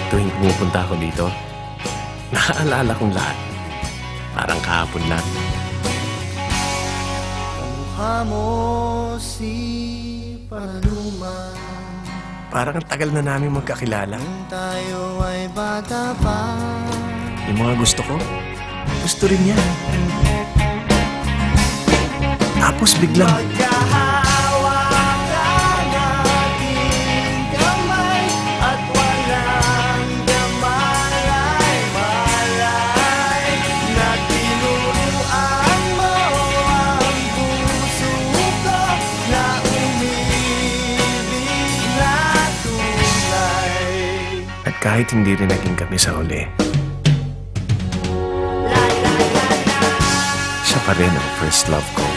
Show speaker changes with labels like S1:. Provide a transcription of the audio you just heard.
S1: Tuwing pumupunta ako dito, naaalala kong lahat. Parang kahapon lang.
S2: Kamukha mo si Paloma.
S1: Parang ang tagal na namin magkakilala.
S2: Nung tayo ay bata pa.
S1: Yung mga gusto ko, gusto rin niya. Tapos biglang,
S2: Magkahawakan ating kamay at walang kamalay-malay na tinuruan mo ang puso ko na umibig na tunay.
S1: at kahit hindi rin naging kami sa huli, siya pa rin ang first love ko.